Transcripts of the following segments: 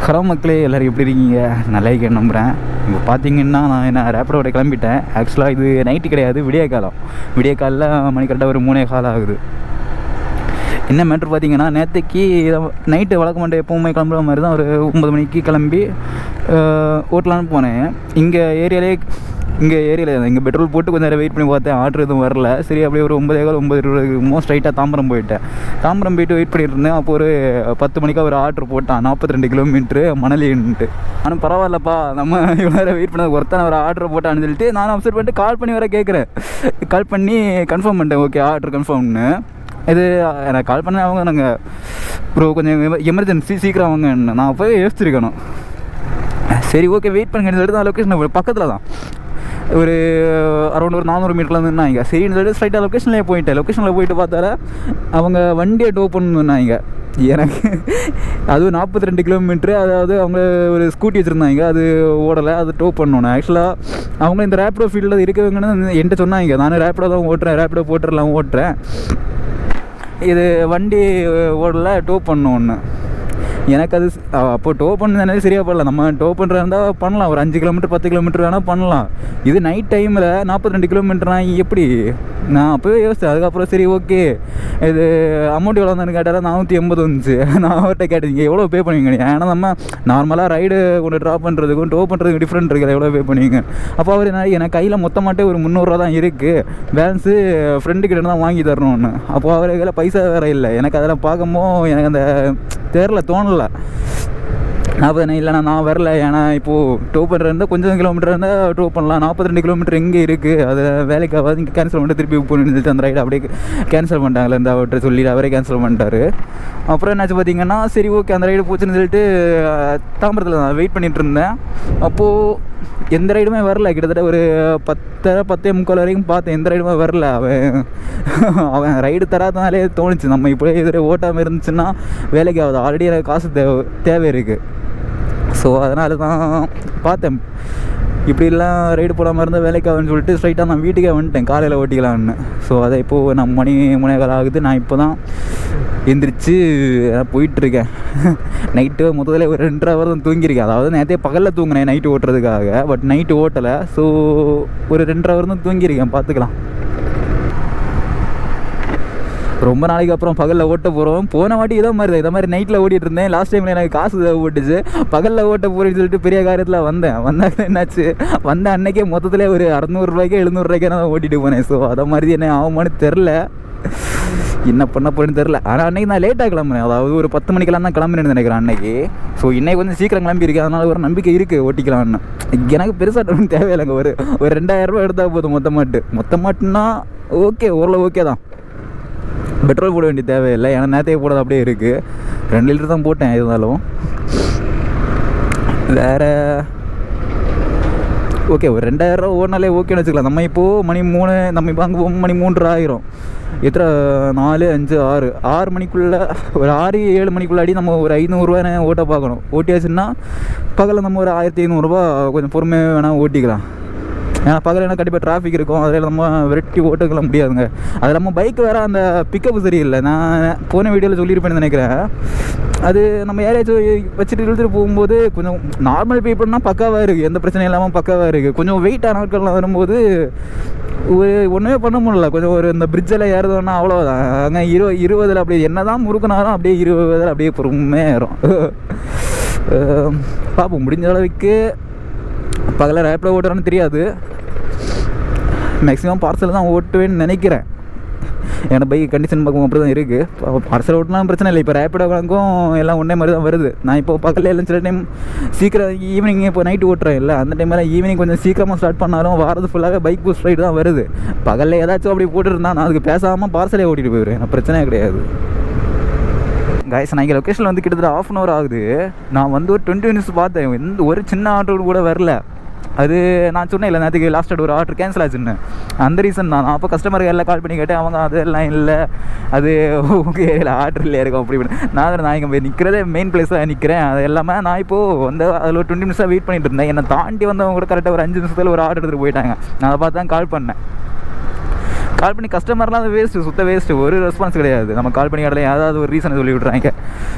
Hello மக்களே, எல்லோரும் எப்படி இருக்கீங்க? நல்லா இருக்கேன் நம்புகிறேன். இப்போ பார்த்தீங்கன்னா நான் ரேப்பிடோட கிளம்பிட்டேன். ஆக்சுவலாக இது நைட்டு கிடையாது, விடிய காலில் மணி கரெக்டாக ஒரு 3:15 ஆகுது. என்ன மேட்ரு பார்த்தீங்கன்னா, நேற்றுக்கு நைட்டு வழக்கம் மாட்டேன் எப்போவுமே கிளம்புற மாதிரி தான் ஒரு 9 மணிக்கு கிளம்பி ஓட்டலான்னு போனேன். இங்கே ஏரியாவில் பெட்ரோல் போட்டு கொஞ்சம் நேரம் வெயிட் பண்ணி பார்த்தேன். ஆர்டர் எதுவும் வரல. சரி, அப்படியே ஒரு 9:15 ஸ்ட்ரைட்டாக தாம்பரம் போயிட்டு வெயிட் பண்ணிட்டு இருந்தேன். அப்போ ஒரு 10 மணிக்காக ஒரு ஆர்டர் போட்டான், 42 கிலோமீட்ரு மணலின்ட்டு. ஆனால் பரவாயில்லப்பா, நம்ம இவ்வளோ நேரம் வெயிட் பண்ணது ஒருத்தனை ஒரு ஆர்டர் போட்டான்னு சொல்லிட்டு நானும் அப்செட் பண்ணிட்டு கால் பண்ணி வர கேட்குறேன். கால் பண்ணி கன்ஃபார்ம் பண்ணிட்டேன், ஓகே ஆர்டர் கன்ஃபார்ம்னு. இது எனக்கு கால் பண்ண அவங்க நாங்கள் ப்ரோ கொஞ்சம் எமர்ஜென்சி சீக்கிரம் அவங்க நான் போய் யோசிச்சிருக்கணும். சரி ஓகே வெயிட் பண்ணுங்கன்னு சொல்லிட்டு தான் லொக்கேஷன் பக்கத்தில் தான் ஒரு அரௌண்ட் ஒரு 400 மீட்டரில் இருந்தாங்க. சரின்னு சொல்லிட்டு ஸ்ட்ரைட்டாக லொக்கேஷனில் போயிட்டு பார்த்தால அவங்க வண்டியை டோ பண்ணுனாங்க. எனக்கு அதுவும் 42 கிலோமீட்ரு. அதாவது அவங்க ஒரு ஸ்கூட்டி வச்சுருந்தாங்க, அது ஓடலை, அது டோ பண்ணணும். ஆக்சுவலாக அவங்க இந்த ரேப்பிடோ ஃபீல்டில் இருக்கவங்கன்னு என்கிட்ட சொன்னாங்க. நானும் ரேப்பிடோ தான் ரேப்பிடோ ஓட்டுறேன். இது வண்டி ஓடலை, டோ பண்ணணும் ஒன்று. எனக்கு அது அப்போது டோ பண்ணது சரியாக பண்ணல. நம்ம டோ பண்ணுறா இருந்தால் பண்ணலாம், ஒரு 5 கிலோமீட்டர் 10 கிலோமீட்டர் வேணால் பண்ணலாம். இது நைட் டைமில் 42 கிலோமீட்டர்னா எப்படி? நான் அப்போவே யோசித்தேன். அதுக்கப்புறம் சரி ஓகே இது அமௌண்ட் எவ்வளோ வந்து கேட்டால் 480 வந்துச்சு. நான் அவர்கிட்ட கேட்டேன், எவ்வளோ பே பண்ணுவீங்க? ஏன்னா நம்ம நார்மலாக ரைடு கொண்டு ட்ராப் பண்ணுறதுக்கும் டோ பண்ணுறதுக்கும் டிஃப்ரெண்ட் இருக்குது, எவ்வளோ பே பண்ணுவீங்க? அப்போ அவர் எனக்கு கையில் மொத்தமாட்டே ஒரு 300 ரூபா தான் இருக்குது, பேலன்ஸு ஃப்ரெண்டுக்கிட்ட தான் வாங்கி தரணும்னு. அப்போது அவர் கையில் பைசா வேறு இல்லை. எனக்கு அதெல்லாம் பார்க்கும்போது எனக்கு அந்த தோணலை. இல்லைண்ணா நான் வரல, ஏன்னா இப்போது டோ பண்ணுற இருந்தால் கொஞ்சம் கிலோமீட்டர் இருந்தால் டோ பண்ணலாம். 42 கிலோமீட்டர் எங்கே இருக்குது, அது வேலைக்கு ஆகாது, இங்கே கேன்சல் பண்ணிட்டு திருப்பி போகணுன்னு சொல்லிட்டு அந்த ரைடு அப்படியே கேன்சல் பண்ணிட்டாங்களே. இந்த அவர்கிட்ட சொல்லி அவரே கேன்சல் பண்ணிட்டாரு. அப்புறம் என்னாச்சு பார்த்தீங்கன்னா, சரி ஓகே அந்த ரைடு போச்சுன்னு சொல்லிட்டு தாம்பரத்தில் நான் வெயிட் பண்ணிகிட்டு இருந்தேன். அப்போது எந்த ரைடுமே வரல. கிட்டத்தட்ட ஒரு 10:45 வரைக்கும் பார்த்தேன், எந்த ரைடுமே வரல. அவன் ரைடு தராதனாலே தோணுச்சு, நம்ம இப்போ எதிரே ஓட்டாமல் இருந்துச்சுன்னா வேலைக்கு ஆகுது. ஆல்ரெடி எனக்கு காசு தேவை இருக்குது. ஸோ அதனால தான் பார்த்தேன், இப்படிலாம் ரைடு போடாமல் இருந்தால் வேலைக்கு ஆகுன்னு சொல்லிட்டு ஸ்ட்ரைட்டாக நான் வீட்டுக்கே வந்துட்டேன், காலையில் ஓட்டிக்கலான்னு. ஸோ அதை இப்போது நான் மணி 3:15 ஆகுது. நான் இப்போ தான் எந்திரிச்சு போயிட்டுருக்கேன். நைட்டு முதல்ல ஒரு 2 ஹவர் தான் தூங்கியிருக்கேன். அதாவது நேற்றே பகலில் தூங்கினேன் நைட்டு ஓட்டுறதுக்காக, பட் நைட்டு ஓட்டலை. ஸோ ஒரு 2 ஹவர் தான் தூங்கியிருக்கேன், பார்த்துக்கலாம். ரொம்ப நாளைக்கு அப்புறம் பகலில் ஓட்ட போகிறோம். போன வாட்டி இதை மாதிரி நைட்டில் ஓட்டிகிட்டு இருந்தேன். லாஸ்ட் டைமில் எனக்கு காசு ஓட்டுச்சு, பகலில் ஓட்ட போகிறேன்னு சொல்லிட்டு பெரிய காரியத்தில் வந்தாங்க. என்னாச்சு, வந்த அன்னைக்கே மொத்தத்தில் ஒரு 600 ரூபாய்க்கோ 700 ரூபாய்க்கோ நான் ஓட்டிகிட்டு போனேன். ஸோ அதை மாதிரி என்ன ஆகுமான்னு தெரில, என்ன பண்ண போகிறேன்னு தெரில. ஆனால் அன்றைக்கி நான் லேட்டாக கிளம்புனேன், அதாவது ஒரு 10 மணிக்கெல்லாம் தான் கிளம்புறேன்னு நினைக்கிறேன் அன்றைக்கி. ஸோ இன்றைக்கி கொஞ்சம் சீக்கிரம் கிளம்பியிருக்கேன், அதனால் ஒரு நம்பிக்கை இருக்குது ஓட்டிக்கலான்னு. எனக்கு பெருசாக ஒன்றும் தேவையில்லைங்க, ஒரு 2000 ரூபா எடுத்தால் போதும் மொத்தமாட்டுன்னா ஓகே, ஓரளவு ஓகே தான். பெட்ரோல் போட வேண்டிய தேவையில்லை, ஏன்னா நேரத்தையே போடுறது அப்படியே இருக்குது. 2 லிட்டர் தான் போட்டேன். இருந்தாலும் வேறு ஓகே, ஒரு 2000 ரூபா ஓடினாலே ஓகேன்னு வச்சுக்கலாம். நம்ம இப்போது மணி 3, நம்ம இப்போ அங்கே மணி 3 ஆயிரும். எத்தனை 4, 5, 6 மணிக்குள்ளே, ஒரு 6-7 மணிக்குள்ளாடி நம்ம ஒரு 500 ரூபா ஓட்ட பார்க்கணும். ஓட்டியாச்சுன்னா பகலில் நம்ம ஒரு 1500 ரூபா கொஞ்சம் பொறுமையாக வேணால் ஓட்டிக்கலாம். ஏன்னா பகல் என்ன கண்டிப்பாக டிராஃபிக் இருக்கும், அதில் நம்ம விரட்டி ஓட்டுக்கல முடியாதுங்க. அது நம்ம பைக் வேறு அந்த பிக்கப்பு சரியில்லை. நான் போன வீடியோவில் சொல்லியிருப்பேன்னு நினைக்கிறேன். அது நம்ம யாரையாச்சும் வச்சுட்டு இழுத்துட்டு போகும்போது கொஞ்சம் நார்மல் பீப்புள்னால் பக்காவாக இருக்குது, எந்த பிரச்சனையும் இல்லாமல் பக்காவாக இருக்குது. கொஞ்சம் வெயிட்டான நாட்கள்லாம் வரும்போது ஒன்றுமே பண்ண முடியல. கொஞ்சம் ஒரு இந்த பிரிட்ஜில் ஏறுதோன்னா அவ்வளோதான். அங்கே 20 அப்படியே என்ன தான் முறுக்குனாலும் அப்படியே 20 அப்படியே பொறுமையாக ஏறும். பார்ப்போம், முடிஞ்ச அளவுக்கு பகலில் ரேப்பிடோ ஓட்டுறான்னு தெரியாது, மேக்ஸிமம் பார்சல் தான் ஓட்டுவேன்னு நினைக்கிறேன். ஏன்னா பைக் கண்டிஷன் பார்க்கும் அப்படி தான் இருக்குது. பார்சல் ஓட்டினாலும் பிரச்சனை இல்லை. இப்போ ரேப்பிடோக்கும் எல்லாம் ஒன்றே மாதிரி தான் வருது. நான் இப்போ பக்கத்தில் எல்லாம் சில டைம் சீக்கிரம் ஈவினிங் இப்போ நைட்டு ஓட்டுறேன் இல்லை, அந்த டைமில் ஈவினிங் கொஞ்சம் சீக்கிரமாக ஸ்டார்ட் பண்ணாலும் வாரது ஃபுல்லாக பைக் பூஸ்ட் ரைடு தான் வருது. பகலில் ஏதாச்சும் அப்படி போட்டுருந்தா நான் அதுக்கு பேசாமல் பார்சலே ஓட்டிகிட்டு போயிடுவேன், பிரச்சனையே கிடையாது. கைஸ், நான் இங்கே லொக்கேஷனில் வந்து கிட்டத்தட்ட 1/2 hour ஆகுது. நான் வந்து ஒரு 20 minutes பார்த்தேன், ஒரு சின்ன ஆர்டர் கூட வரல. அது நான் சொன்னேன் இல்லை, நேற்றுக்கு லாஸ்ட் ஒரு ஆர்டர் கேன்சல் ஆச்சுன்னு. அந்த ரீசன் தான். நான் அப்போ கஸ்டமருக்கு எல்லாம் கால் பண்ணி கேட்டேன், அவங்க அதெல்லாம் இல்லை, அது உங்கள் ஏரியாவில் ஆர்டர் இல்லை இருக்கும் அப்படி. நான் இங்கே போய் நிற்கிறதே மெயின் பிளேஸாக நிற்கிறேன். அது எல்லாமே நான் இப்போது வந்து அதில் ஒரு 20 minutes வெயிட் பண்ணிட்டு இருந்தேன். என்னை தாண்டி வந்தவங்க கூட கரெக்டாக ஒரு 5 நிமிஷத்தில் ஒரு ஆர்டர் எடுத்துகிட்டு போயிட்டாங்க. நான் அதை பார்த்து தான் கால் பண்ணேன். கால் பண்ணி கஸ்டமர்லாம் அது வேஸ்ட்டு, சுத்த வேஸ்ட்டு, ஒரு ரெஸ்பான்ஸ் கிடையாது. நம்ம கால் பண்ணி கடலை ஏதாவது ஒரு ரீசனை சொல்லி விட்றாங்க.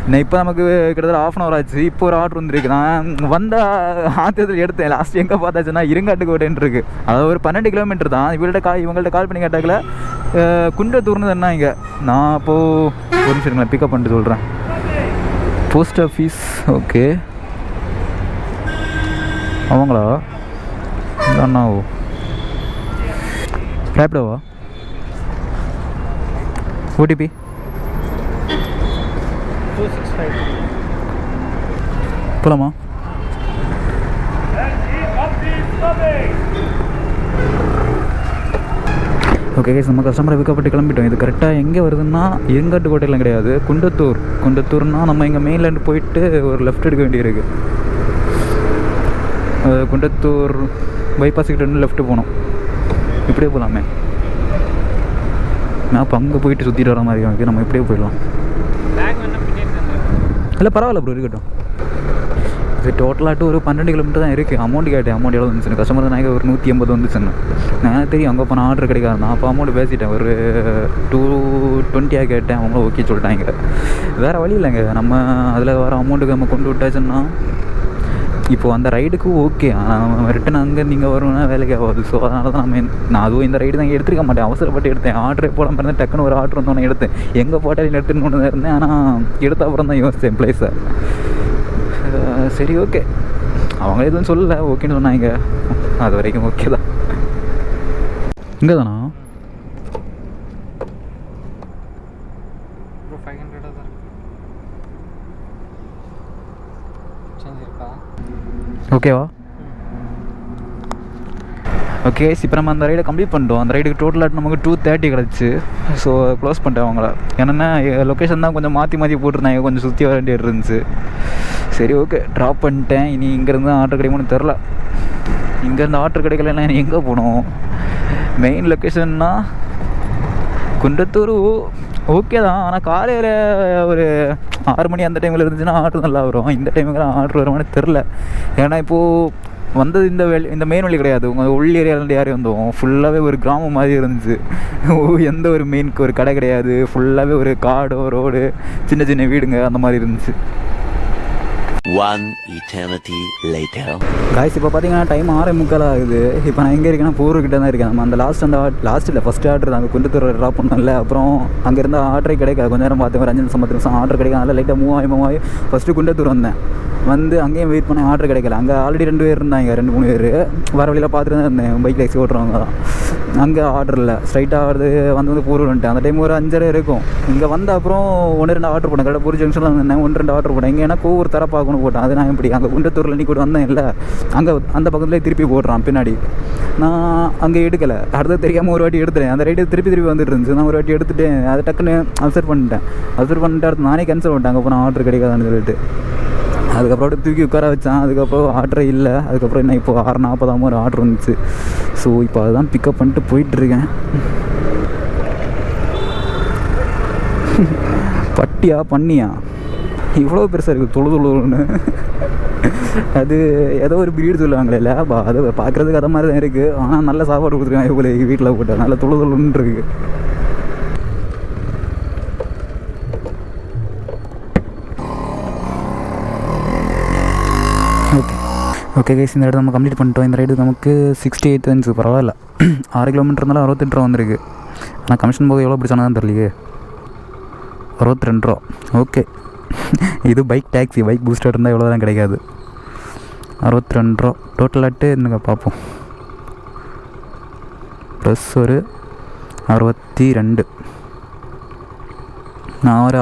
நான் இப்போ நமக்கு கிட்டத்தட்ட 1/2 ஆச்சு. இப்போ ஒரு ஆர்டர் வந்துருக்கு. நான் வந்தால் ஆத்திரத்தில் எடுத்தேன். லாஸ்ட் எங்கே பார்த்தாச்சுன்னா இருங்காட்டுக்கோட்டைன்னு இருக்குது. அதாவது ஒரு 12 கிலோமீட்டர் தான். இவங்கள்ட்ட கால் பண்ணி கேட்டாக்கல குன்றத்தூர்னு தானே இங்கே. நான் அப்போது ஒரு நிமிஷம் பிக்கப் பண்ணிட்டு சொல்கிறேன். Post office. ஓகே, அவங்களா அண்ணாவோ ரேப்டோவா ஓடிபி 265 போலாமா? ஓகே கைஸ், நம்ம கஸ்டமரை பிக்கப்பட்டு கிளம்பிட்டோம். இது கரெக்டாக எங்கே வருதுன்னா இருங்காட்டுக்கோட்டையில் கிடையாது, குன்றத்தூர்னால் நம்ம இங்கே மெயின்லேருந்து போயிட்டு ஒரு லெஃப்ட் எடுக்க வேண்டியிருக்கு. குன்றத்தூர் பைபாஸ் கிட்ட இருந்து லெஃப்ட்டு போகணும். இப்படியே போகலாமே. நான் இப்போ அங்கே போயிட்டு சுற்றிட்டு வர மாதிரி இருக்குது. நம்ம இப்படியே போயிடலாம். இல்லை பரவாயில்ல ப்ரோ, இருக்கட்டும். இது டோட்டலாகிட்டு ஒரு 12 கிலோமீட்டர் தான் இருக்குது. அமௌண்ட் கேட்டேன். அமௌண்ட் எவ்வளோ வந்துச்சுன்னு. கஸ்டமர் தான் ஒரு 180 வந்துச்சுன்னு. நான் தெரியும் அங்கே போனால் ஆர்டர் கிடைக்காது. நான் அப்போ அமௌண்ட் பேசிட்டேன். ஒரு 220 கேட்டேன். அவங்களும் ஓகே சொல்லிட்டாங்க. வேறு வழி இல்லைங்க. நம்ம அதில் வர அமௌண்ட்டுக்கு நம்ம கொண்டு விட்டாச்சுன்னா இப்போது அந்த ரைடுக்கு ஓகே. ஆனால் நம்ம ரிட்டன் அங்கே நீங்கள் வரணும்னா வேலைக்கு ஆகாது. ஸோ அதனால தான் நான் அதுவும் இந்த ரைடு தான் எடுத்துக்க மாட்டேன். அவசரப்பட்டு எடுத்தேன். ஆர்டரே போடாமல் இருந்தேன். டக்குன்னு ஒரு ஆர்டர் வந்தோன்னே எடுத்தேன். எங்கே போட்டாலும் எடுத்துன்னு தான் இருந்தேன். ஆனால் எடுத்த அப்புறம் தான் யோசித்தேன் ப்ளேஸை. சரி ஓகே, அவங்க எதுவும் சொல்லலை, ஓகேன்னு சொன்னாங்க. அது வரைக்கும் ஓகே தான். இங்கே தானா? ஓகேவா? ஓகே, இப்போ நம்ம அந்த ரைடை கம்ப்ளீட் பண்ணிட்டோம். அந்த ரைடுக்கு டோட்டலாக நமக்கு 230 கிடச்சி. ஸோ க்ளோஸ் பண்ணிட்டேன் அவங்கள. என்னென்னா லொக்கேஷன் தான் கொஞ்சம் மாற்றி போட்டிருந்தாங்க. கொஞ்சம் சுற்றி வர வேண்டியது இருந்துச்சு. சரி ஓகே, ட்ராப் பண்ணிட்டேன். இனி இங்கேருந்து ஆர்டர் கிடைக்கும்னு தெரில. இங்கேருந்து ஆர்டர் கிடைக்கலன்னா எங்கே போகணும்? மெயின் லொக்கேஷன்னா குன்றத்தூர் ஓகே தான். ஆனால் காலையில் ஒரு 6 மணி அந்த டைமில் இருந்துச்சுன்னா ஆர்டர் நல்லா வரும். இந்த டைமுக்கு ஆர்டர் வருமானு தெரில. ஏன்னா இப்போது வந்தது இந்த மெயின் வழி கிடையாது. உங்கள் உள் ஏரியாவிலேருந்து யாரையும் வந்தோம். ஃபுல்லாகவே ஒரு கிராமம் மாதிரி இருந்துச்சு. எந்த ஒரு மெயினுக்கு ஒரு கடை கிடையாது. ஃபுல்லாகவே ஒரு காடோ ரோடு, சின்ன சின்ன வீடுங்க அந்த மாதிரி இருந்துச்சு. One eternity later. காய்ஸ், இப்போ பார்த்தீங்கன்னா டைம் 6:45 ஆகுது. இப்போ நான் எங்கே இருக்கேன்னா போர்க்கிட்ட தான் இருக்கேன். நம்ம அந்த லாஸ்ட் இல்லை ஃபஸ்ட் ஆர்டர் அங்கே குன்றத்தூர் ட்ராப் பண்ணல. அப்புறம் அங்கே இருந்தால் ஆர்டரே கிடைக்காது. கொஞ்சம் நேரம் பார்த்து ஒரு 5 நிமிஷம் 10 நிமிஷம் ஆர்டர் கிடைக்காது. லைட்டாக மூவ் ஆகி ஃபஸ்ட்டு குன்றத்தூர் வந்தேன். அங்கேயும் வெயிட் பண்ண ஆர்டர் கிடைக்கல. அங்கே ஆல்ரெடி 2 பேர் இருந்தாங்க, 2-3 பேர். வர வழியில் பார்த்துட்டு தான் இருந்தேன். பைக் டாக்ஸி ஓட்டுறவங்க தான். அங்கே ஆர்டர் இல்லை. ஸ்ட்ரைட்டாக வந்து போர் வந்துட்டேன். அந்த டைம் ஒரு 5:30 இருக்கும். இங்கே வந்த அப்புறம் 1-2 ஆர்டர் போட்டேன். கடை பூரி ஜங்ஷனில் வந்தேன். 1-2 ஆர்டர் போட்டேன். இங்கே ஏன்னா கோவூர் தர பார்க்கணும் போட்டேன். அது நான் எப்படி அங்கே குன்றத்தூரில் நீ கூட வந்தேன் இல்லை, அங்கே அந்த பக்கத்துலேயே திருப்பி போடுறான் பின்னாடி. நான் அங்கே எடுக்கலை. அடுத்து தெரியாமல் ஒரு வாட்டி எடுத்துட்டேன். அந்த ரைட்டு திருப்பி வந்துட்டு இருந்துச்சு. நான் ஒரு வாட்டி எடுத்துட்டேன். அதை டக்குன்னு அப்சர்வ் பண்ணிட்டு அடுத்து நானே கேன்சல் பண்ணிட்டேன். அப்புறம் ஆர்டர் கிடைக்காதான்னு சொல்லிட்டு அதுக்கப்புறம் தூக்கி உட்கார வச்சான். அதுக்கப்புறம் ஆர்டரே இல்லை. அதுக்கப்புறம் என்ன இப்போ 6:40 ஒரு ஆர்டர் வந்துச்சு. ஸோ இப்போ அதுதான் பிக்கப் பண்ணிட்டு போயிட்டுருக்கேன். பட்டியா பண்ணியா இவ்வளோ பெருசாக இருக்குது தொழுன்னு. அது ஏதோ ஒரு பீடு சொல்லுவாங்களே, அது பார்க்குறதுக்கு அதை மாதிரி தான் இருக்குது. ஆனால் நல்ல சாப்பாடு கொடுத்துருக்காங்க இவ்வளோ வீட்டில் போட்டால். நல்ல தொழுன்னு இருக்குது. ஓகே கைஸ், இந்த ரைடு நம்ம கம்ப்ளீட் பண்ணிட்டோம். இந்த ரைடு நமக்கு 68 இருந்துச்சு. பரவாயில்ல. 6 கிலோமீட்டர் இருந்தாலும் 68 ரூபா வந்திருக்கு. ஆனால் கமிஷன் போக எவ்வளோ பிடிச்சானதான் தெரியலையே. 62 ரூபா. ஓகே, இது பைக் டாக்ஸி. பைக் பூஸ்டர் இருந்தால் எவ்வளோ தான் கிடைக்காது. 62 ரூபா டோட்டலாட்டு. என்னங்க பார்ப்போம். ப்ளஸ் ஒரு 62. நான் ஒரு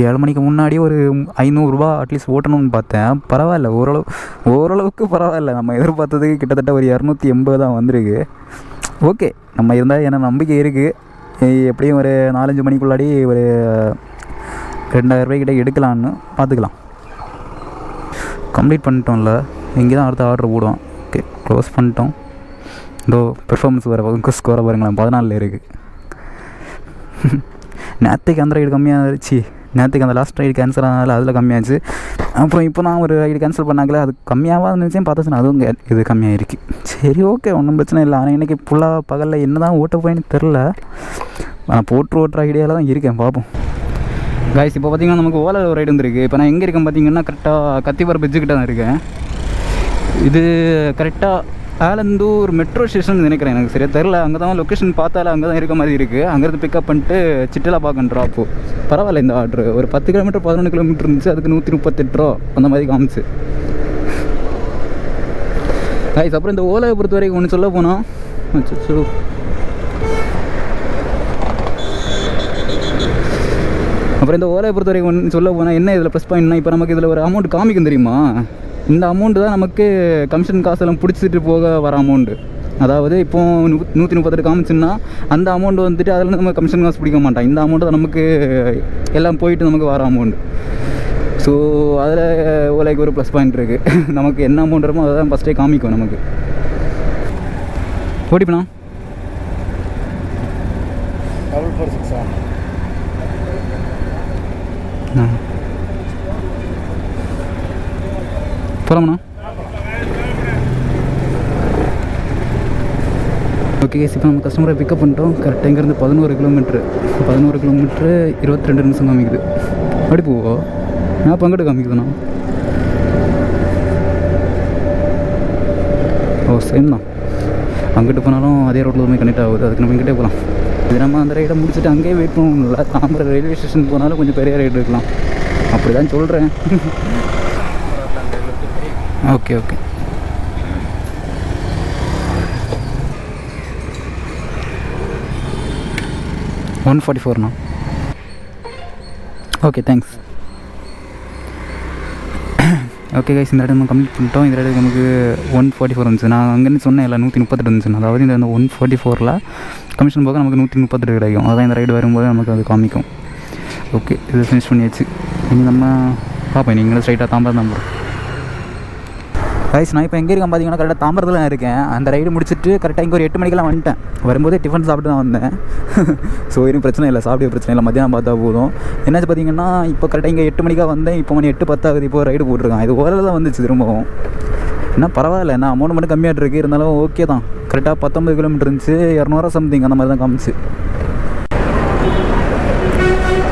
7 மணிக்கு முன்னாடி ஒரு 500 ரூபா அட்லீஸ்ட் ஓட்டணும்னு பார்த்தேன். பரவாயில்ல, ஓரளவுக்கு பரவாயில்ல. நம்ம எதிர்பார்த்ததுக்கு கிட்டத்தட்ட ஒரு 280 தான் வந்திருக்கு. ஓகே, நம்ம இருந்தால் ஏன்னா நம்பிக்கை இருக்குது. எப்படியும் ஒரு 4-5 மணிக்குள்ளாடி ஒரு 2000 ரூபாய்க்கிட்ட எடுக்கலான்னு பார்த்துக்கலாம். கம்ப்ளீட் பண்ணிட்டோம்ல. இங்கே தான் அடுத்த ஆர்டர் போடுவோம். ஓகே, க்ளோஸ் பண்ணிட்டோம். இதோ பெர்ஃபார்மன்ஸ் வர ஸ்கோரை பாருங்களேன், 14 இருக்குது. நேற்றுக்கு அந்த ரைடு கம்மியாக இருந்துச்சு. நேற்றுக்கு அந்த லாஸ்ட் ரைடு கேன்சல் ஆனால அதில் கம்மியாச்சு. அப்புறம் இப்போ நான் ஒரு ரைடு கேன்சல் பண்ணாங்களே அது கம்மியாக நினச்சேன், பார்த்தாச்சுன்னா அதுவும் இது கம்மியாகிருக்கு. சரி ஓகே, ஒன்றும் பிரச்சனை இல்லை. ஆனால் இன்றைக்கி ஃபுல்லாக பகலில் என்ன தான் ஓட்ட போயின்னு தெரில, நான் ஓட்டுற ஐடியாவில் தான் இருக்கேன், பார்ப்போம். காய்ஸ் இப்போ பார்த்திங்கன்னா நமக்கு ஓலா ஒரு ரைடு வந்துருக்கு. இப்போ நான் எங்கே இருக்கேன் பார்த்திங்கன்னா கரெக்டாக கத்திப்பாறை பிரிட்ஜுக்கிட்ட தான் இருக்கேன். இது கரெக்டாக ஆலந்தூர் மெட்ரோ ஸ்டேஷன் நினைக்கிறேன், எனக்கு சரியாக தெரில. அங்கே தான் லொக்கேஷன் பார்த்தாலும் அங்கே தான் இருக்க மாதிரி இருக்குது. அங்கேருந்து பிக்கப் பண்ணிட்டு சிட்டில் பார்க்கணும் ட்ராப்பு. பரவாயில்ல, இந்த ஆர்ட்ரு ஒரு 10 கிலோமீட்டர் 11 கிலோமீட்டர் இருந்துச்சு, அதுக்கு 138 ரூபா அந்த மாதிரி காமிச்சு. காய்ஸ் அப்புறம் இந்த ஓலாவை பொறுத்த வரைக்கும் ஒன்று சொல்ல போனால், அப்புறம் இந்த ஓலாவை பொறுத்த வரைக்கும் ஒன்று சொல்ல போனால் என்ன இதில் ப்ளஸ் பாயிண்ட்னா, இப்போ நமக்கு இதில் ஒரு அமௌண்ட் காமிக்கும் தெரியுமா? இந்த அமௌண்ட்டு தான் நமக்கு கமிஷன் காசெல்லாம் பிடிச்சிட்டு போக வர அமௌண்ட்டு. அதாவது இப்போது 138 காமிச்சுன்னா அந்த அமௌண்ட் வந்துட்டு அதில் நம்ம கமிஷன் காசு பிடிக்க மாட்டோம். இந்த அமௌண்ட்டு தான் நமக்கு எல்லாம் போயிட்டு நமக்கு வர அமௌண்ட்டு. ஸோ அதில் ஓலைக்கு ஒரு ப்ளஸ் பாயிண்ட் இருக்குது. நமக்கு என்ன அமௌண்ட் இருக்குமோ அதை தான் ஃபஸ்ட்டே காமிக்கும் நமக்கு. ஓடிப்பண்ணா 446 போகலாம்ண்ணா. ஓகே, இப்போ நம்ம கஸ்டமரை பிக்கப் பண்ணிட்டோம். கரெக்டாக இங்கேருந்து 11 கிலோமீட்ரு 22 நிமிஷம் காமிக்குது. அப்படி போவோ நான் பங்கிட்டு காமிக்குதுண்ணா. ஓ சேம் தான், அங்கிட்டு போனாலும் அதே ரோட்டில் போய் கனெக்ட் ஆகுது. அதுக்கு நம்ம இங்கிட்டே போகலாம். இது நம்ம அந்த ரைடை முடிச்சுட்டு அங்கேயே வெயிட் பண்ணணும்ல. தாம்பரம் ரயில்வே ஸ்டேஷன் போனாலும் கொஞ்சம் பெரிய ரைடு இருக்கலாம், அப்படி தான் சொல்கிறேன். ஓகே ஓகே, $144ண்ணா. Okay thanks. ஓகே கைஸ், இந்த இடம் நம்ம கம்ப்ளீட் பண்ணிட்டோம். இந்த இடம் நமக்கு 144 இருந்துச்சு. நான் அங்கேருந்து சொன்னேன் இல்லை 138 இருந்துச்சு. அதாவது இந்த 144 கமிஷன் போக நமக்கு 138 கிடைக்கும். அதான் இந்த ரைடு வரும்போது நமக்கு அது காமிக்கும். ஓகே, இது ஃபினிஷ் பண்ணியாச்சு. இனி நம்ம பார்ப்போம். நீங்களும் ஸ்ட்ரைட்டாக தாம்பரம் தான் போகிறோம். கைஸ் நான் இப்போ எங்கே இருக்கேன் பார்த்தீங்கன்னா கரெக்டாக தாம்பரத்தில் தான் இருக்கேன். அந்த ரைடு முடிச்சுட்டு கரெக்டாக இங்கே ஒரு 8 மணிக்கெல்லாம் வந்துட்டேன். வரும்போதே டிஃபன் சாப்பிட்டு தான் வந்தேன். ஸோ எதுவும் பிரச்சனை இல்லை, சாப்பிட பிரச்சனை இல்லை, மத்தியானம் பார்த்தா போதும். என்னாச்சு பார்த்தீங்கன்னா இப்போ கரெக்டாக இங்கே 8 மணிக்காக வந்தேன். இப்போ மணி 8:10 ஆகுது. இப்போ ரைடு போட்டிருக்கான். இது ஓரளவு தான் வந்துச்சு திரும்பவும். என்ன பரவாயில்ல, என்ன அமௌண்ட் மட்டும் கம்மியாக இருக்குது, இருந்தாலும் ஓகே தான். கரெக்டாக 19 கிலோமீட்டர் இருந்துச்சு, 200 சம்திங் அந்த மாதிரி தான் காமிச்சு.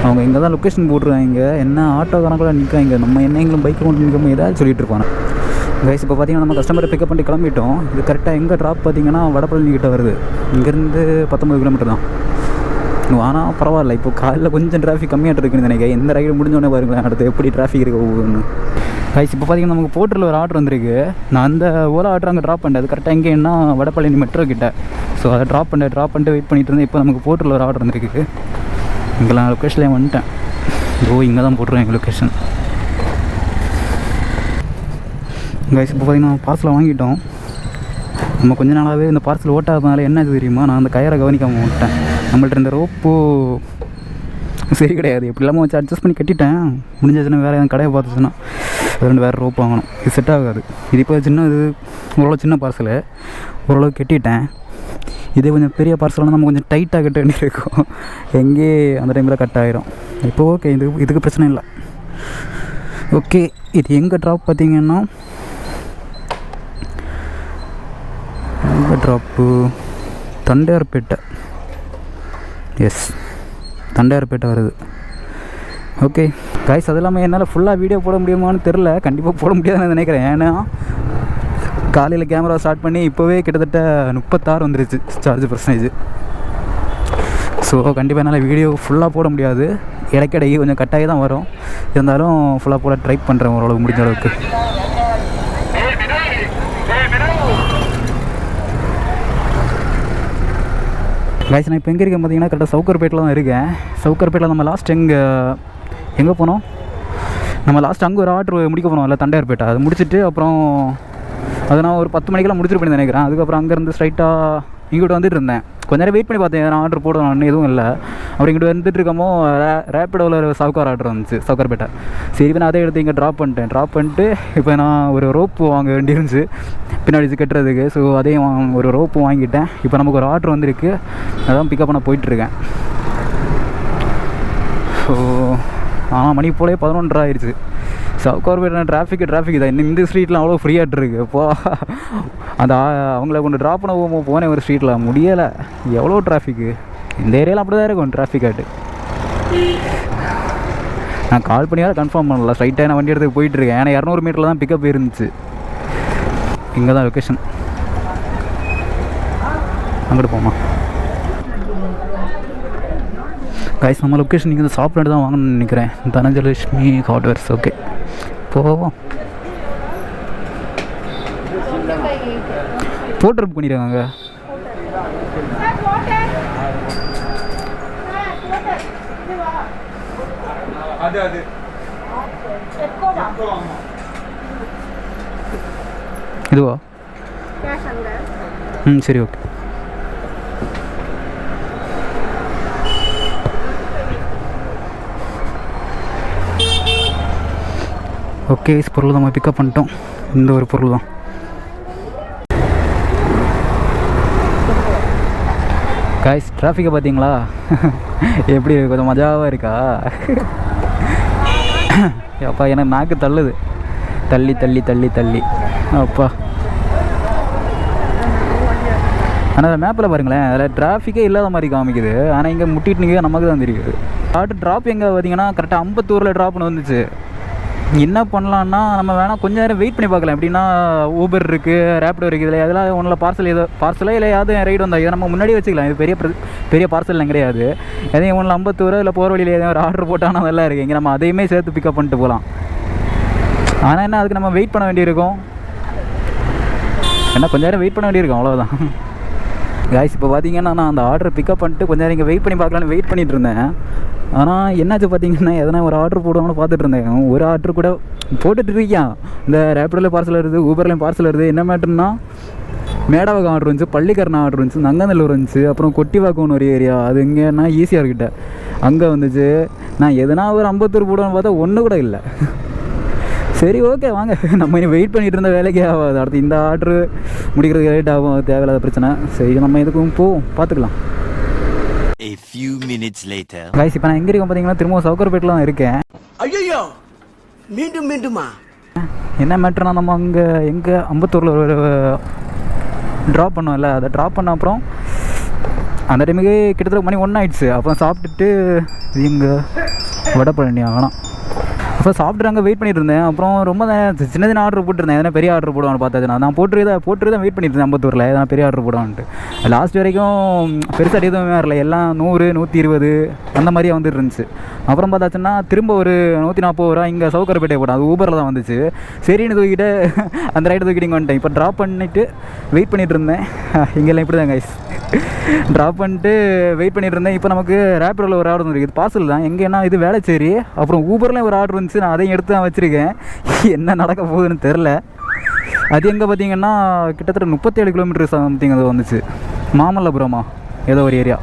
அவங்க இங்கே தான் லொக்கேஷன் போட்டுருக்காங்க. என்ன ஆட்டோ கணக்கில் நிற்காங்க, நம்ம என்ன எங்களும் பைக்கை கொண்டு நிற்காம ஏதாவது சொல்லிட்டு இருப்பாங்க. கைஸ் இப்போ பார்த்தீங்கன்னா நம்ம கஸ்டமரை பிக்கப் பண்ணி கிளம்பிட்டோம். இது கரெக்டாக எங்கே ட்ராப் பார்த்தீங்கன்னா வடபழனிக்கிட்ட வருது. இங்கேருந்து 19 கிலோமீட்டர் தான். ஆனால் பரவாயில்ல, இப்போ காலையில் கொஞ்சம் டிராஃபிக் கம்மியாக இருக்குன்னு நினைக்கிறேன். எந்த ரைடு முடிஞ்சோடனே பாருங்களேன் அடுத்து எப்படி டிராஃபிக் இருக்குது ஒவ்வொன்று. கைஸ் இப்போ பார்த்தீங்கன்னா நமக்கு போர்ட்டரில் ஒரு ஆர்டர் வந்திருக்கு. நான் அந்த ஓலா ஆர்டர் அங்கே ட்ராப் பண்ணேன். அது கரெக்டாக எங்கேன்னா வடபழனி மெட்ரோ கிட்ட. ஸோ அதை ட்ராப் பண்ணிட்டு வெயிட் பண்ணிட்டு இருந்தேன். இப்போ நமக்கு போர்ட்டரில் ஒரு ஆர்டர் வந்திருக்கு. இங்கே நான் லொக்கேஷன்லேயே வந்துட்டேன். இங்கே தான் போட்டுருவேன் எங்கள் லொக்கேஷன். கைஸ் இப்போ பார்த்தீங்கன்னா பார்சலை வாங்கிட்டோம். நம்ம கொஞ்ச நாளாகவே இந்த பார்சல் ஓட்டாததுனால என்ன தெரியுமா, நான் அந்த கயரை கவனிக்காமல் விட்டேன். நம்மள்ட்ட இந்த ரோப்பு சரி கிடையாது, எப்படி இல்லாமல் வச்சு அட்ஜஸ்ட் பண்ணி கட்டிட்டேன். முடிஞ்சதுன்னா வேறு எதாவது கடையை பார்த்துச்சுன்னா அது 2 வேறு ரோப் வாங்கணும். இது செட் ஆகாது. இது இப்போ இது ஓரளவு சின்ன பார்சலு, ஓரளவு கட்டிட்டேன். இதே கொஞ்சம் பெரிய பார்சலாக நம்ம கொஞ்சம் டைட்டாக கட்ட வேண்டியிருக்கும். எங்கே அந்த டைமில் கட் ஆகிரும். இப்போ ஓகே, இதுக்கு பிரச்சனை இல்லை. ஓகே, இது எங்கே ட்ராப் பார்த்தீங்கன்னா ட்ராப்பு தண்டையார்பேட்டை. எஸ், தண்டையார்பேட்டை வருது. ஓகே கைஸ், அது இல்லாமல் என்னால் ஃபுல்லாக வீடியோ போட முடியுமான்னு தெரில. கண்டிப்பாக போட முடியாதுன்னு நினைக்கிறேன். ஏன்னா காலையில் கேமரா ஸ்டார்ட் பண்ணி இப்போவே கிட்டத்தட்ட 36 வந்துருச்சு சார்ஜ் %. ஸோ கண்டிப்பாக என்னால் வீடியோ ஃபுல்லாக போட முடியாது. இடைக்கிடைக்கு கொஞ்சம் கட்டாகி தான் வரும். இருந்தாலும் ஃபுல்லாக போட ட்ரை பண்ணுறேன் ஓரளவு முடிஞ்ச அளவுக்கு. கைஸ் நான் இப்போ எங்கே இருக்கேன் பார்த்தீங்கன்னா கரெக்டாக சவுக்கர்பேட்டில் தான் இருக்கேன். சவுக்கர்பேட்டில் நம்ம லாஸ்ட் எங்கே போனோம், நம்ம லாஸ்ட் அங்கே ஒரு ஆர்டர் முடிக்க போனோம் இல்லை தண்டையார்பேட்டை. அது முடிச்சுட்டு அப்புறம் அதை நான் ஒரு 10 மணிக்கெல்லாம் முடிச்சுட்டு பண்ணி நினைக்கிறேன். அதுக்கப்புறம் அங்கேருந்து ஸ்ட்ரைட்டாக இங்கிட்ட வந்துட்டு இருந்தேன். கொஞ்ச நேரம் வெயிட் பண்ணி பார்த்தேன், நான் ஆர்டர் போடணும்னு எதுவும் இல்லை. அப்புறம் இங்கிட்ட வந்துட்டு இருக்கமோ ரேப்பிடோவில் ஒரு சவுக்கார் ஆர்டர் வந்துச்சு சவுக்கார்பேட்டை. சரி இப்போ நான் அதை எடுத்து இங்கே ட்ராப் பண்ணிட்டு இப்போ நான் ஒரு ரோப்பு வாங்க வேண்டியிருந்துச்சு பின்னாடி இது கட்டுறதுக்கு. ஸோ அதையும் ஒரு ரோப்பு வாங்கிட்டேன். இப்போ நமக்கு ஒரு ஆர்டர் வந்திருக்கு, அதான் பிக்கப் பண்ண போயிட்டுருக்கேன். ஸோ ஆனால் மணி போலே 11:30 ஆயிடுச்சு. சவுகார்பேட்டில் டிராஃபிக் தான். இன்னும் இந்த ஸ்ட்ரீட்லாம் அவ்வளோ ஃப்ரீயாகிட்டு இருக்கு. இப்போ அந்த அவங்கள கொண்டு ட்ராப் பண்ண போனேன் ஒரு ஸ்ட்ரீட்டில், முடியலை. எவ்வளோ டிராஃபிக்கு இந்த ஏரியாவில் அப்படி தான் இருக்கும் டிராஃபிக் ஆகிட்டு. நான் கால் பண்ணி வேறு கன்ஃபார்ம் பண்ணல. ஸ்ட்ரைட்டாக நான் வண்டி எடுத்து போயிட்டுருக்கேன். ஏன்னா 200 மீட்டரில் தான் பிக்கப் இருந்துச்சு. இங்கே தான் லொக்கேஷன். அங்கிட்டு போமா கைஸ். நம்ம லொக்கேஷன் இங்கே வந்து சாப்பிட்டு தான் வாங்கணும்னு நினைக்கிறேன். தனஜலட்சுமி ஹார்ட்வேர்ஸ். ஓகே போவோம். போட்டு பண்ணிடுவாங்க. இதுவா? சரி ஓகே. ஓகே பொருள் நம்ம பிக்கப் பண்ணிட்டோம். இந்த ஒரு பொருள் தான். காய்ஸ் டிராஃபிக்கை பார்த்தீங்களா எப்படி கொஞ்சம் மஜாவாக இருக்கா? அப்பா எனக்கு நாக்கு தள்ளுது. தள்ளி தள்ளி தள்ளி தள்ளி அப்பா. ஆனால் மேப்பில் பாருங்களேன், அதில் டிராஃபிக்கே இல்லாத மாதிரி காமிக்குது. ஆனால் இங்கே முட்டிட்டு நமக்கு தான் தெரியுது. ஸ்டார்ட் ட்ராப் எங்கே பார்த்தீங்கன்னா கரெக்டாக 54 ட்ராப்னு வந்துச்சு. என்ன பண்ணலான்னா நம்ம வேணால் கொஞ்சம் நேரம் வெயிட் பண்ணி பார்க்கலாம். எப்படின்னா ஊபர் இருக்குது, ரேப்பிடோ இருக்குது, இல்லை அதெல்லாம் ஒன்றில் பார்சலே இல்லை யாவது ரைடு வந்தால் இதை நம்ம முன்னாடியே வச்சுக்கலாம். இது பெரிய பார்சல்லாம் கிடையாது. எதையும் ஒன்றில் 54 இல்லை போகிற வழியில் எதையும் ஒரு ஆர்டர் போட்டால் நல்லா இருக்குது. இங்கே நம்ம அதையுமே சேர்த்து பிக்கப் பண்ணிட்டு போகலாம். ஆனால் என்ன அதுக்கு நம்ம வெயிட் பண்ண வேண்டியிருக்கும். என்ன கொஞ்சம் நேரம் வெயிட் பண்ண வேண்டியிருக்கும், அவ்வளோதான். காய்ஸ் இப்போ பார்த்தீங்கன்னா நான் அந்த ஆர்டர் பிக்கப் பண்ணிட்டு கொஞ்சம் நேரம் இங்கே வெயிட் பண்ணி பார்க்கலான்னு வெயிட் பண்ணிகிட்டு இருந்தேன். ஆனால் என்னாச்சு பார்த்தீங்கன்னா எதனா ஒரு ஆர்டர் போடுவாங்கன்னு பார்த்துட்டு இருந்தேன். ஒரு ஆர்டர் கூட போட்டுட்டு இருக்கான். இந்த ரேப்பிடோவில் பார்சல் வருது, ஊபர்லேயும் பார்சல் வருது. என்ன மேட்டர்னா மேடவாக்கம் ஆர்டர் இருந்துச்சு, பள்ளிக்கரணை ஆர்டர் இருந்துச்சு, நங்கநல்லூர் இருந்துச்சு, அப்புறம் கொட்டிவாக்கம்னு ஒரு ஏரியா, அது இங்கேனா ஈஸியாக இருக்கிட்ட அங்கே வந்துச்சு. நான் எதனா ஒரு 54 போடுவான்னு பார்த்தா ஒன்று கூட இல்லை. சரி ஓகே வாங்க, நம்ம இனி வெயிட் பண்ணிகிட்டு இருந்த வேலைக்கே ஆகாது. அடுத்து இந்த ஆர்டரு முடிக்கிறதுக்கு லேட் ஆகும், தேவையில்லாத பிரச்சனை. சரி நம்ம இதுக்கும் பார்த்துக்கலாம். A few minutes later. Guys இப்போ நான் எங்கே இருக்கேன் பார்த்தீங்கன்னா திரும்ப சவுகார்பேட்டில் தான் இருக்கேன். ஐயோ மீண்டுமா என்ன மேட்டர்னா நம்ம அங்கே எங்கே 54 ஒரு ட்ராப் பண்ணோம்ல, அதை ட்ராப் பண்ண அப்புறம் அந்த டைமுக்கு கிட்டத்தட்ட மணி 1 ஆயிடுச்சு. அப்புறம் சாப்பிட்டுட்டு இது இங்கே வடபழனி ஆகலாம். அப்போ சாப்பிட்டு அங்கே வெயிட் பண்ணிட்டு இருந்தேன். அப்புறம் ரொம்ப சின்ன ஆர்டர் போட்டுருந்தேன். எதனா பெரிய ஆர்டர் போடுவான்னு பார்த்தது நான் போட்டு தான் வெயிட் பண்ணிட்டு இருந்தேன். 54 எதனா பெரிய ஆர்டர் போடுவான்ட்டு லாஸ்ட் வரைக்கும் பெருசாக எதுவுமே வரல. எல்லாம் 100, 120 அந்த மாதிரியே வந்துட்டு இருந்துச்சு. அப்புறம் பார்த்தாச்சுன்னா திரும்ப ஒரு 140 ரூபா இங்கே சவுகார்பேட்டை போட்டேன். அது ஊபரில் தான் வந்துச்சு. சரின்னு தூக்கிட்டு அந்த ரைட்டை தூக்கிட்டு இங்கே வந்துட்டேன். இப்போ ட்ராப் பண்ணிவிட்டு வெயிட் பண்ணிகிட்டு இருந்தேன். இங்கெல்லாம் இப்படி தான் கைஸ் ட்ராப் பண்ணிட்டு வெயிட் பண்ணிட்டு இருந்தேன். இப்போ நமக்கு ரேப்பிடோவில் ஒரு ஆர்டர் இருக்குது, பார்சல் தான். எங்கேன்னா இது வேளச்சேரி. அப்புறம் ஊபர்லேயும் ஒரு ஆர்டர் வந்துச்சு, நான் அதையும் எடுத்து தான் வச்சுருக்கேன். என்ன நடக்க போகுதுன்னு தெரில. அது எங்கே பார்த்தீங்கன்னா கிட்டத்தட்ட 37 கிலோமீட்டர் சம்திங் அது வந்துச்சு. மாமல்லபுரமா ஏதோ ஒரு ஏரியா.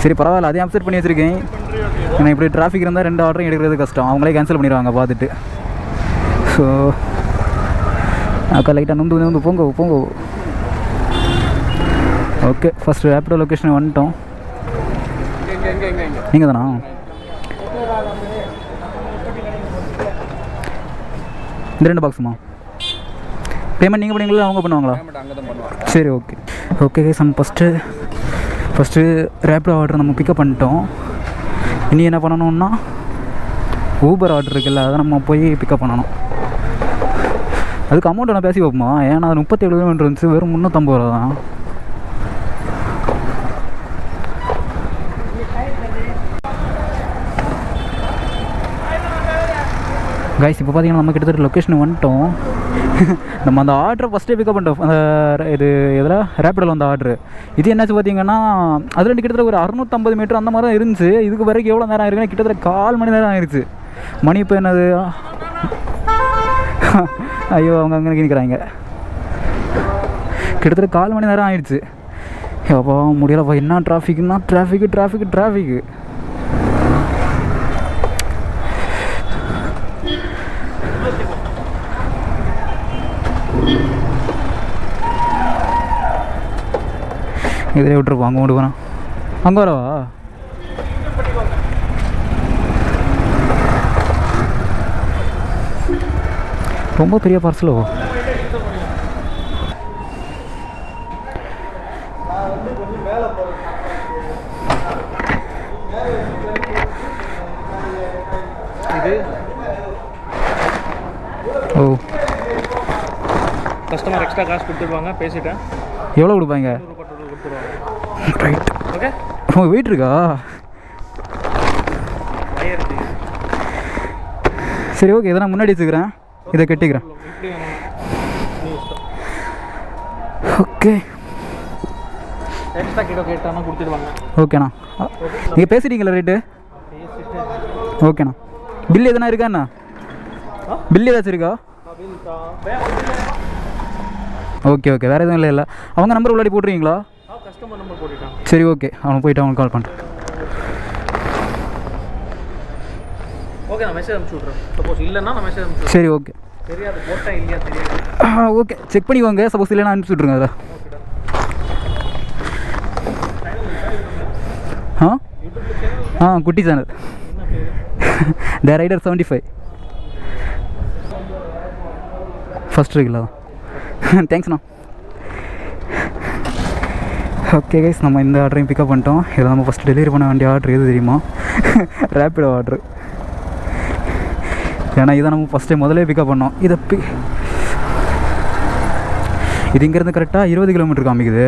சரி பரவாயில்ல, அதையும் அப்செட் பண்ணி வச்சுருக்கேன். ஏன்னா இப்படி டிராஃபிக் இருந்தால் 2 ஆர்டரும் எடுக்கிறது கஷ்டம். அவங்களே கேன்சல் பண்ணிடுவாங்க பார்த்துட்டு. ஸோ அக்கா லைட்டாக நொந்து போங்க. ஓகே ஃபஸ்ட்டு ரேப்பிடோ லொக்கேஷன் வந்துட்டோம். நீங்கள் தானா? இந்த 2 பாக்ஸுமா? பேமெண்ட் நீங்கள் பண்ணுவீங்களா அவங்க பண்ணுவாங்களா? சரி ஓகே நம்ம ஃபஸ்ட்டு ரேப்பிடோ ஆர்டர் நம்ம பிக்கப் பண்ணிட்டோம். இனி என்ன பண்ணணும்னா ஊபர் ஆர்டர் இருக்குல்ல, அதை நம்ம போய் பிக்கப் பண்ணணும். அதுக்கு அமௌண்ட் நான் பேசி வைப்போமா? ஏன்னா அது 37 கிலோமீட்டர் இருந்துச்சு, வெறும் 350 ரூபா தான். கைஸ் இப்போ பார்த்தீங்கன்னா நம்ம கிட்டத்தட்ட லொக்கேஷன் வந்துட்டோம். நம்ம அந்த ஆர்டரை ஃபஸ்ட்டே பிக்கப் பண்ணிட்டோம். அந்த இது எதில் ரேப்பிடோவில் வந்த ஆர்டரு. இது என்னாச்சு பார்த்தீங்கன்னா அதில் கிட்டத்தட்ட ஒரு 650 மீட்டர் அந்த மாதிரி தான் இருந்துச்சு. இதுக்கு வரைக்கும் எவ்வளோ நேரம் ஆயிருக்குன்னா கிட்டத்தட்ட 1/4 மணி நேரம் ஆயிடுச்சு. மணி இப்போ என்னது? ஐயோ அவங்க அங்கே நிற்கிறாங்க. கிட்டத்தட்ட 1/4 மணி நேரம் ஆயிடுச்சு. அப்போ முடியலப்பா. என்ன டிராஃபிக்னா டிராஃபிக்கு. இதில் விட்டுருப்போம். அங்கே கொண்டு போகிறோம். அங்கே வரவா? ரொம்ப பெரிய பார்சலோ. இது ஓ, கஸ்டமர் எக்ஸ்ட்ரா காசு கொடுத்துருவாங்க, பேசிட்டேன். எவ்வளோ கொடுப்பாங்க? கொடுத்துருவாங்க. ரைட். ஓகே, உங்கள் வெயிட் இருக்கா? சரி ஓகே, இதை நான் முன்னாடி வச்சுக்கிறேன், இதை கட்டிக்கிறேன். ஓகே எக்ஸ்ட்ரா கிலோ கேட்டானா கொடுத்துடுவாங்க. ஓகேண்ணா. நீங்கள் பேசிட்டீங்களா ரேட்டு? ஓகேண்ணா. பில் எதுனா இருக்காண்ணா? பில் ஏதாச்சும் இருக்கா? ஓகே ஓகே, வேறு எதுவும் இல்லை. அவங்க நம்பர் உள்ளாடி போட்டுருவீங்களா? கஸ்டமர் நம்பர் போட்டுட்டான். சரி ஓகே, அவன் போயிட்டு அவனுக்கு கால் பண்ணுறேன். ஓகே, நான் மெசேஜ் அனுப்பிச்சி விட்றேன். சப்போஸ் இல்லைன்னா நான் மெசேஜ் அனுப்பிச்சி. சரி ஓகே. தெரியாது போட்டா இல்லையா தெரியாது. ஓகே, செக் பண்ணிக்கோங்க. சப்போஸ் இல்லைன்னா அனுப்பிச்சி விட்ருங்க அதில். குட்டி சேனல் த ரைடர் 75 ஃபஸ்ட் இருக்குல்ல. தேங்க்ஸ்ண்ணா. ஓகே கைஸ், நம்ம இந்த ஆர்டரையும் பிக்கப் பண்ணிட்டோம். இதில் நம்ம ஃபஸ்ட் டெலிவரி பண்ண வேண்டிய ஆர்டர் எது தெரியுமா? ரேப்பிடோ ஆர்டரு. ஏன்னா இதை நம்ம ஃபஸ்ட் டைம் முதலே பிக்கப் பண்ணோம். இது இங்கேருந்து கரெக்டாக 20 கிலோமீட்டர் காமிக்குது.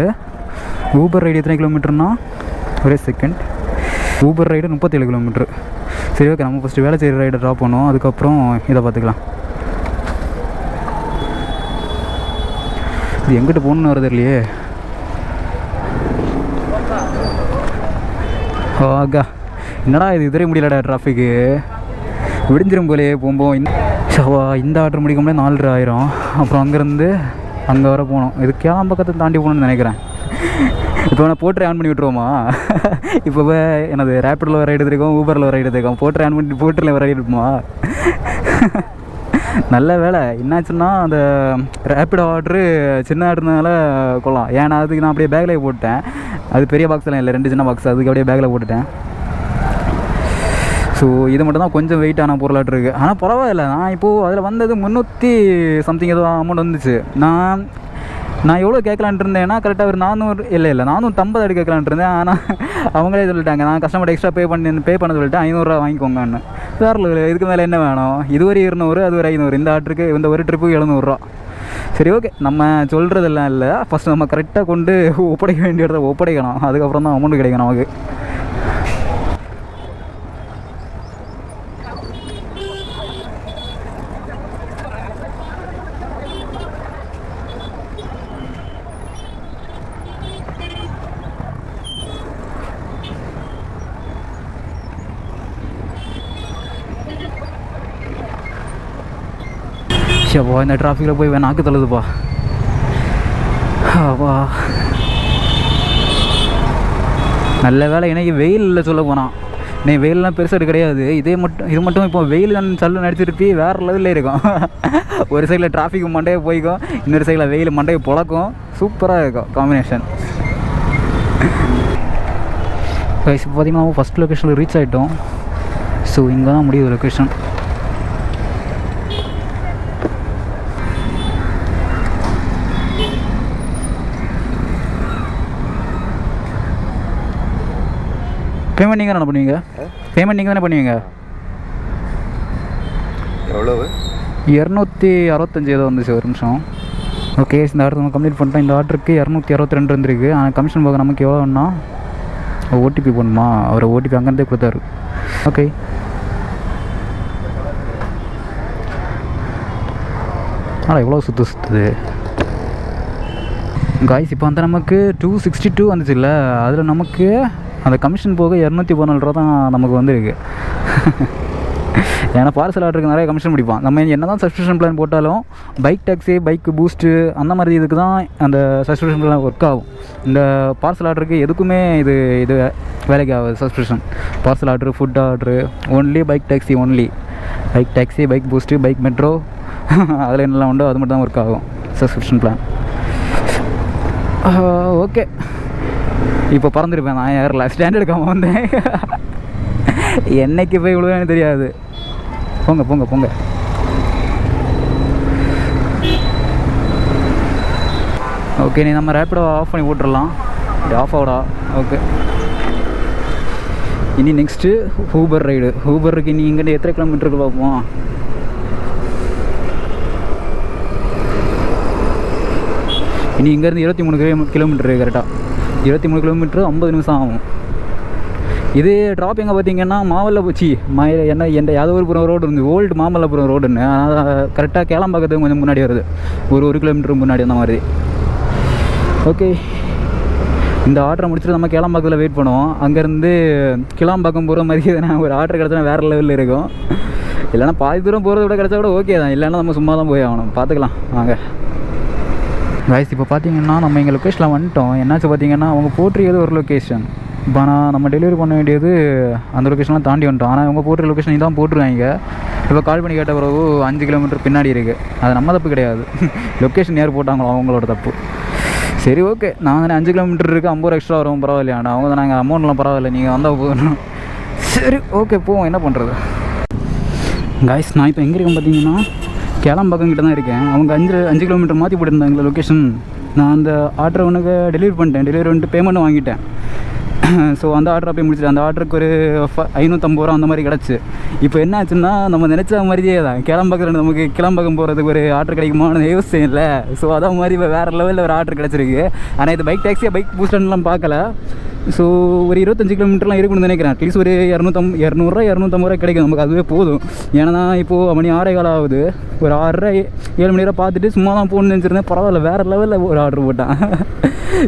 ஊபர் ரைடு எத்தனை கிலோமீட்டர்னா, ஒரே செகண்ட், ஊபர் ரைடு 37 கிலோமீட்ரு. சரி ஓகே, நம்ம ஃபஸ்ட்டு வேலை செய்கிற ரைடை ட்ராப் பண்ணுவோம், அதுக்கப்புறம் இதை பார்த்துக்கலாம். இது எங்கிட்ட போகணுன்னு வருது இல்லையே. ஆகா, என்னடா இது இதுவரை முடியலடா டிராஃபிக்கு, விடிஞ்சிரும் போலே போகும்போது. இந்த ஆர்டர் முடிக்க முடியாது 4:30 ஆயிரும். அப்புறம் அங்கேருந்து அங்கே வர போகணும். இது கேம்பக்கத்தை தாண்டி போகணுன்னு நினைக்கிறேன். இப்போ நான் போட்டு ஆன் பண்ணி விட்ருவோமா? இப்போ எனது ரேப்பிடில் வர ரைடு இருக்கோம், ஊபரில் வர ரைடு இருக்கோம். போட்டு ஆன் பண்ணி போட்டில் வர ரைடு இருக்குமா? நல்ல வேலை. என்னாச்சுன்னா அந்த ரேப்பிடோ ஆர்டரு சின்ன ஆர்டர்னால கொள்ளலாம். ஏன்னா அதுக்கு நான் அப்படியே பேக்கில் போட்டேன். அது பெரிய பாக்ஸ்லாம் இல்லை, 2 சின்ன பாக்ஸ், அதுக்கு அப்படியே பேக்கில் போட்டுட்டேன். ஸோ இது மட்டும் தான் கொஞ்சம் வெயிட்டான பொருளாட்டு இருக்குது. ஆனால் பரவாயில்ல, நான் இப்போது அதில் வந்தது 300 சம்திங் ஏதோ அமௌண்ட் வந்துச்சு. நான் எவ்வளோ கேட்கலான்ட்டு இருந்தேன்னா கரெக்டாக ஒரு 400 இல்லை 450 அடி கேட்கலான்ட்டு இருந்தேன். ஆனால் அவங்களே சொல்லிட்டாங்க, நான் கஸ்டமர் எக்ஸ்ட்ரா பே பண்ண சொல்லிட்டு 500 ரூபா வாங்கிக்கோங்கன்னு. வேறு இதுக்கு மேலே என்ன வேணும்? இது ஒரு 200, அது ஒரு 500. இந்த ஆர்டருக்கு இந்த ஒரு ட்ரிப்புக்கு 700 ரூபா. சரி ஓகே, நம்ம சொல்கிறதெல்லாம் இல்லை, ஃபஸ்ட்டு நம்ம கரெக்டாக கொண்டு ஒப்படைக்க வேண்டிய இடத்த ஒப்படைக்கணும். அதுக்கப்புறம் தான் அமௌண்ட் கிடைக்கும் நமக்கு. வா, இந்த டிராஃபிக்கில் போய் நாக்கு தள்ளுதுப்பா. வா, நல்ல வேலை எனக்கு வெயில் இல்லை சொல்ல போனால். நீ வெயிலெலாம் பெருசாக கிடையாது. இது மட்டும் இப்போ வெயில் சல்லு நடிச்சிருப்பி வேறு லெவலில் இருக்கும். ஒரு சைடில் டிராஃபிக் மண்டையை போய்க்கும், இன்னொரு சைடில் வெயில் மண்டையை பொழக்கும். சூப்பராக இருக்கும் காம்பினேஷன். இப்போ பார்த்திங்கன்னா நம்ம ஃபஸ்ட் லொக்கேஷனில் ரீச் ஆகிட்டோம். ஸோ இங்கே தான் முடியுது லொக்கேஷன். பேமெண்ட் நீங்கள் தானே பண்ணுவீங்க? பேமெண்ட் நீங்கள் தானே பண்ணுவீங்க? எவ்வளவு? 265 ஏதோ வந்துச்சு. ஒரு நிமிஷம். ஓகே, இந்த ஆர்டர் நம்ம கம்ப்ளீட் பண்ணிட்டோம். இந்த ஆர்டருக்கு 262 இருந்திருக்கு. ஆனால் கமிஷன் போக நமக்கு எவ்வளோன்னா ஓடிபி போடணுமா? அவர் ஓடிபி அங்கேருந்தே கொடுத்தாரு. ஓகே, ஆனால் எவ்வளோ சுற்றுது காய்ஸ். இப்போ வந்து நமக்கு 262 வந்துச்சு இல்லை, அதில் நமக்கு அந்த கமிஷன் போக 214 ரூபா தான் நமக்கு வந்துருக்கு. ஏன்னா பார்சல் ஆர்டருக்கு நிறைய கமிஷன் பிடிப்பான். நம்ம என்ன தான் சப்ஸ்கிரிப்ஷன் பிளான் போட்டாலும் பைக் டாக்ஸி, பைக்கு பூஸ்ட்டு அந்த மாதிரி இதுக்கு தான் அந்த சப்ஸ்கிரிப்ஷன் பிளான் ஒர்க் ஆகும். இந்த பார்சல் ஆர்டருக்கு எதுக்குமே இது வேலைக்கு ஆகுது subscription. Parcel order, food order, only bike taxi, only bike taxi, bike boost, bike metro, அதில் என்னெல்லாம் உண்டோ அது மட்டும் தான் ஒர்க் ஆகும் சப்ஸ்கிரிப்ஷன் பிளான். ஓகே, இப்போ பறந்துருப்பேன். நான் ஏறல, ஸ்டாண்ட் எடுக்காமல் வந்தேன். என்னைக்கு போய் விழுவேன்னு தெரியாது. போங்க போங்க போங்க. ஓகே, நீ நம்ம ரேப்பிடோ ஆஃப் பண்ணி போட்டுடலாம். ஆஃப் ஆகுடா. ஓகே, இனி நெக்ஸ்ட்டு ஊபர் ரைடு. ஊபருக்கு இனி இங்கேருந்து எத்தனை கிலோமீட்டருக்கு பார்ப்போம். இனி இங்கேருந்து 23 கிலோமீட்டரு கரெக்டாக. 23 கிலோமீட்ரு 50 நிமிஷம் ஆகும். இது ட்ராப் எங்கே பார்த்தீங்கன்னா மாமல்லபுரம் என்ன எந்த யாதவபுரம் ரோடு இருந்து ஓல்டு மாமல்லபுரம் ரோடுன்னு. அதனால் கரெக்டாக கேளம்பாக்கத்துக்கு கொஞ்சம் முன்னாடி வருது, ஒரு கிலோமீட்டருக்கு முன்னாடி அந்த மாதிரி. ஓகே, இந்த ஆர்டரை முடிச்சுட்டு நம்ம கேளம்பாக்கத்தில் வெயிட் பண்ணுவோம். அங்கேருந்து கிளாம்பாக்கம் போகிற மாதிரி எதனா ஒரு ஆர்டர் கிடச்சா வேறு லெவலில் இருக்கும். இல்லைனா பாதி தூரம் போகிறத விட கிடச்சா கூட ஓகே தான். இல்லைன்னா நம்ம சும்மா தான் போய் ஆகணும். பார்த்துக்கலாம் வாங்க கைஸ். இப்போ பார்த்தீங்கன்னா நம்ம எங்கள் லொக்கேஷனில் வந்துட்டோம். என்னாச்சு பார்த்தீங்கன்னா அவங்க போட்டிருக்கிறது ஒரு லொக்கேஷன். இப்போ ஆனால் நம்ம டெலிவரி பண்ண வேண்டியது அந்த லொக்கேஷன்லாம் தாண்டி வந்துட்டோம். ஆனால் அவங்க போட்டுற லொக்கேஷன் தான் போட்டுருவாங்க. இப்போ கால் பண்ணி கேட்ட பிறகு 5 கிலோமீட்டர் பின்னாடி இருக்குது. அது நம்ம தப்பு கிடையாது, லொக்கேஷன் யார் போட்டாங்களோ அவங்களோட தப்பு. சரி ஓகே, நான் தானே 5 கிலோமீட்டர் இருக்குது, 50 ரூபா எக்ஸ்ட்ரா வரும் பரவாயில்லையா. அவங்க தான் நாங்கள் அமௌண்ட்லாம் பரவாயில்ல, நீங்கள் வந்தால் போகணும். சரி ஓகே போவோம், என்ன பண்ணுறது கைஸ். நான் இப்போ எங்கே இருக்கேன் பார்த்தீங்கன்னா கேளம்பாக்கம் கிட்ட தான் இருக்கேன். அவங்க 5 கிலோமீட்டர் மாற்றி போட்டிருந்தாங்களே லொக்கேஷன். நான் அந்த ஆர்டரை உனக்கு டெலிவரி பண்ணிட்டு பேமெண்ட்டும் வாங்கிட்டேன். ஸோ அந்த ஆர்டரை போய் முடிச்சுட்டு அந்த ஆர்டருக்கு ஒரு 550 ரூபா அந்த மாதிரி கிடச்சி. இப்போ என்ன ஆச்சுன்னா நம்ம நினச்ச மாதிரியே தான் கேளம்பாக்கம் நமக்கு கிளம்பாக்கம் போகிறதுக்கு ஒரு ஆர்டர் கிடைக்குமான்னு யோசிச்சேன் இல்லை. ஸோ அதான் மாதிரி இப்போ வேறு லெவலில் ஒரு ஆர்டர் கிடச்சிருக்கு. ஆனால் இது பைக் டாக்ஸியாக பைக் பூஸ்டர்லாம் பார்க்கல. ஸோ ஒரு 25 கிலோமீட்டர்லாம் இருக்குன்னு நினைக்கிறேன். அட்லீஸ்ட் ஒரு 250 ரூபா கிடைக்கும் நமக்கு, அதுவே போதும். ஏன்னா இப்போது மணி 6:15 ஆகுது. ஒரு 6:30-7 மணி நேரம் பார்த்துட்டு சும்மா தான் போகணுன்னு நினச்சிருந்தேன். பரவாயில்ல, வேறு லெவலில் ஒரு ஆர்டர் போட்டான்.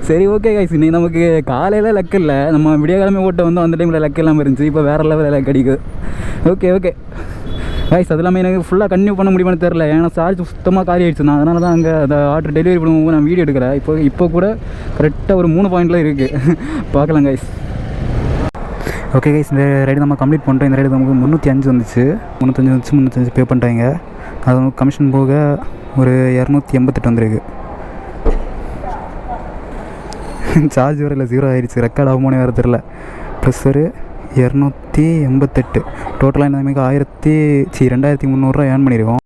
சரி ஓகே கைஸ், இன்னைக்கு நமக்கு காலையில் லக்கு இல்லை. நம்ம விடிய கிழமை ஓட்ட வந்து அந்த டைமில் லக்கு இல்லாமல் இருந்துச்சு. இப்போ வேறு லெவலில் லக் கிடைக்குது. ஓகே கைஸ், அது இல்லாமல் எனக்கு ஃபுல்லாக கன்டினியூ பண்ண முடியுமான்னு தெரில. ஏன்னா சார்ஜ் சுத்தமாக காலி ஆகிடுச்சு. நான் அதனால தான் அங்கே அந்த ஆர்டர் டெலிவரி பண்ணும்போது நான் வீடியோ எடுக்கிறேன். இப்போ கூட கரெக்டாக ஒரு 3 பாயிண்ட்லாம் இருக்குது. பார்க்கலாம் கைஸ். ஓகே கைஸ், இந்த ரைடு நம்ம கம்ப்ளீட் பண்ணிட்டோம். இந்த ரைடு நமக்கு 305 வந்துச்சு. 305 பே பண்ணிட்டாங்க. அது நமக்கு கமிஷன் போக ஒரு 288 வந்திருக்கு. சார்ஜ் வர இல்லை, 0 ஆகிடுச்சு. ரெக்கார்ட் ஆகுமோனே வேறு தெரில. ப்ளஸ் ஒரு 288 டோட்டலாக இந்த மாதிரி 2300 ரூபா ஏர்ன் பண்ணியிருக்கோம்.